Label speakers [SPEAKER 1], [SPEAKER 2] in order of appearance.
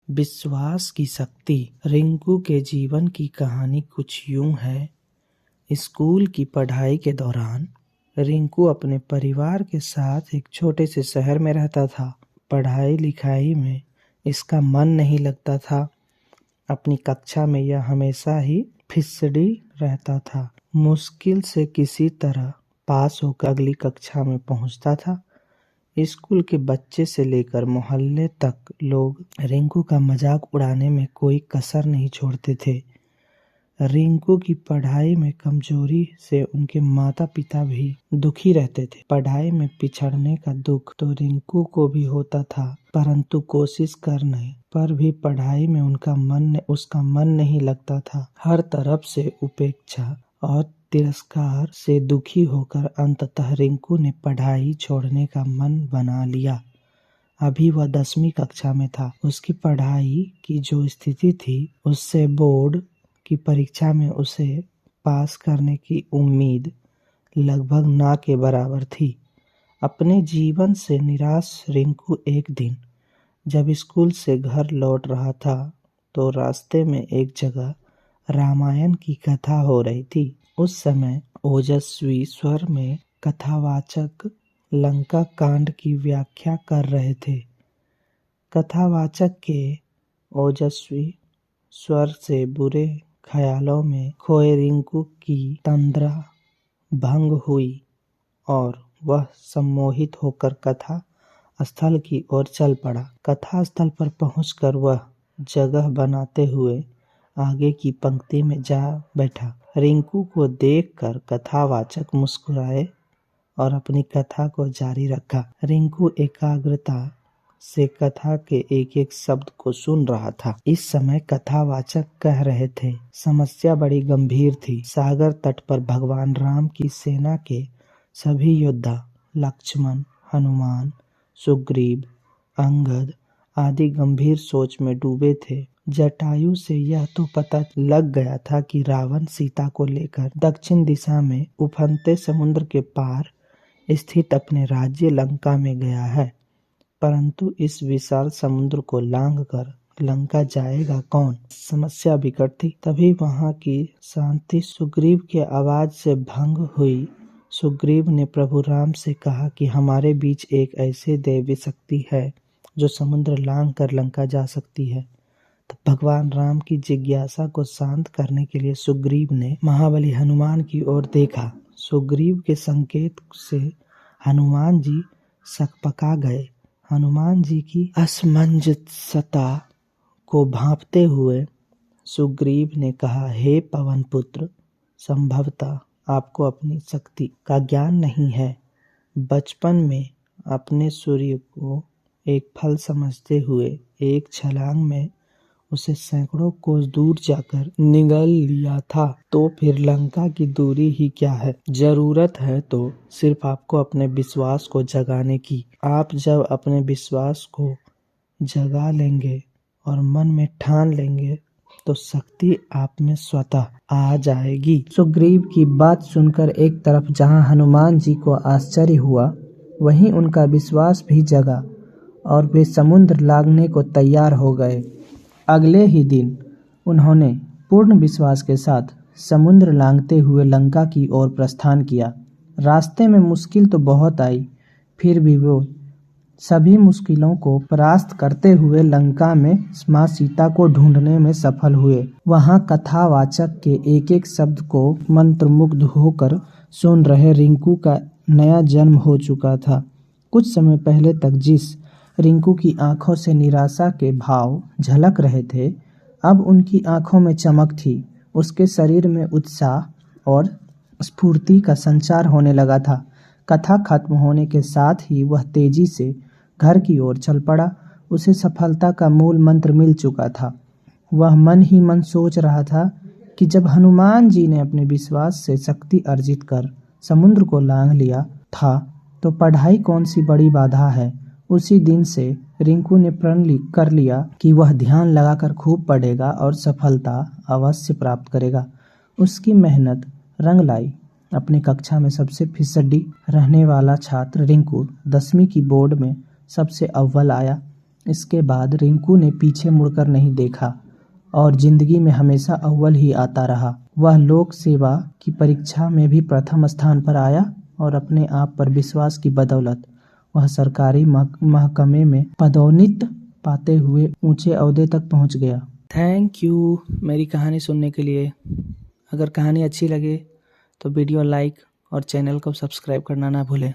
[SPEAKER 1] विश्वास की शक्ति। रिंकू के जीवन की कहानी कुछ यूं है। स्कूल की पढ़ाई के दौरान रिंकू अपने परिवार के साथ एक छोटे से शहर में रहता था। पढ़ाई लिखाई में इसका मन नहीं लगता था। अपनी कक्षा में यह हमेशा ही फिसड़ी रहता था। मुश्किल से किसी तरह पास होकर अगली कक्षा में पहुंचता था। स्कूल के बच्चे से लेकर मोहल्ले तक लोग रिंकू का मजाक उड़ाने में कोई कसर नहीं छोड़ते थे। रिंकू की पढ़ाई में कमजोरी से उनके माता पिता भी दुखी रहते थे। पढ़ाई में पिछड़ने का दुख तो रिंकू को भी होता था, परंतु कोशिश करने पर भी पढ़ाई में उसका मन नहीं लगता था। हर तरफ से उपेक्षा और तिरस्कार से दुखी होकर अंततः रिंकू ने पढ़ाई छोड़ने का मन बना लिया। अभी वह 10वीं कक्षा में था। उसकी पढ़ाई की जो स्थिति थी उससे बोर्ड की परीक्षा में उसे पास करने की उम्मीद लगभग ना के बराबर थी। अपने जीवन से निराश रिंकू एक दिन जब स्कूल से घर लौट रहा था तो रास्ते में एक जगह रामायण की कथा हो रही थी। उस समय ओजस्वी स्वर में कथावाचक लंका कांड की व्याख्या कर रहे थे। कथावाचक के ओजस्वी स्वर से बुरे ख्यालों में खोए रिंकू की तंद्रा भंग हुई और वह सम्मोहित होकर कथा स्थल की ओर चल पड़ा। कथा स्थल पर पहुंचकर वह जगह बनाते हुए आगे की पंक्ति में जा बैठा। रिंकू को देखकर कथावाचक मुस्कुराए और अपनी कथा को जारी रखा। रिंकू एकाग्रता से कथा के एक एक शब्द को सुन रहा था। इस समय कथावाचक कह रहे थे, समस्या बड़ी गंभीर थी। सागर तट पर भगवान राम की सेना के सभी योद्धा लक्ष्मण, हनुमान, सुग्रीव, अंगद आदि गंभीर सोच में डूबे थे। जटायु से यह तो पता लग गया था कि रावण सीता को लेकर दक्षिण दिशा में उफनते समुद्र के पार स्थित अपने राज्य लंका में गया है, परंतु इस विशाल समुद्र को लांघकर लंका जाएगा कौन? समस्या विकट थी। तभी वहां की शांति सुग्रीव के आवाज से भंग हुई। सुग्रीव ने प्रभु राम से कहा कि हमारे बीच एक ऐसी दैवी शक्ति है जो समुद्र लांघ कर लंका जा सकती है। तो भगवान राम की जिज्ञासा को शांत करने के लिए सुग्रीव ने महाबली हनुमान की ओर देखा। सुग्रीव के संकेत से हनुमान जी सकपका गए। हनुमान जी की असमंजसता को भांपते हुए सुग्रीव ने कहा, हे पवन पुत्र, संभवतः आपको अपनी शक्ति का ज्ञान नहीं है। बचपन में अपने सूर्य को एक फल समझते हुए एक छलांग में उसे सैकड़ों कोस दूर जाकर निगल लिया था, तो फिर लंका की दूरी ही क्या है। जरूरत है तो सिर्फ आपको अपने विश्वास को जगाने की। आप जब अपने विश्वास को जगा लेंगे और मन में ठान लेंगे तो शक्ति आप में स्वतः आ जाएगी। सुग्रीव की बात सुनकर एक तरफ जहां हनुमान जी को आश्चर्य हुआ, वहीं उनका विश्वास भी जगा और वे समुद्र लांघने को तैयार हो गए। अगले ही दिन उन्होंने पूर्ण विश्वास के साथ समुद्र लांघते हुए लंका की ओर प्रस्थान किया। रास्ते में मुश्किल तो बहुत आई, फिर भी वो सभी मुश्किलों को परास्त करते हुए लंका में मां सीता को ढूंढने में सफल हुए। वहां कथावाचक के एक एक शब्द को मंत्रमुग्ध होकर सुन रहे रिंकू का नया जन्म हो चुका था। कुछ समय पहले तक जिस रिंकू की आंखों से निराशा के भाव झलक रहे थे, अब उनकी आंखों में चमक थी। उसके शरीर में उत्साह और स्फूर्ति का संचार होने लगा था। कथा खत्म होने के साथ ही वह तेजी से घर की ओर चल पड़ा। उसे सफलता का मूल मंत्र मिल चुका था। वह मन ही मन सोच रहा था कि जब हनुमान जी ने अपने विश्वास से शक्ति अर्जित कर समुद्र को लांघ लिया था तो पढ़ाई कौन सी बड़ी बाधा है। उसी दिन से रिंकू ने प्रण कर लिया कि वह ध्यान लगाकर खूब पढ़ेगा और सफलता अवश्य प्राप्त करेगा। उसकी मेहनत रंग लाई। अपनी कक्षा में सबसे फिसड्डी रहने वाला छात्र रिंकू 10वीं की बोर्ड में सबसे अव्वल आया। इसके बाद रिंकू ने पीछे मुड़कर नहीं देखा और जिंदगी में हमेशा अव्वल ही आता रहा। वह लोक सेवा की परीक्षा में भी प्रथम स्थान पर आया और अपने आप पर विश्वास की बदौलत वह सरकारी महकमे में पदोन्नति पाते हुए ऊंचे ओहदे तक पहुंच गया। थैंक यू मेरी कहानी सुनने के लिए। अगर कहानी अच्छी लगे तो वीडियो लाइक और चैनल को सब्सक्राइब करना ना भूलें।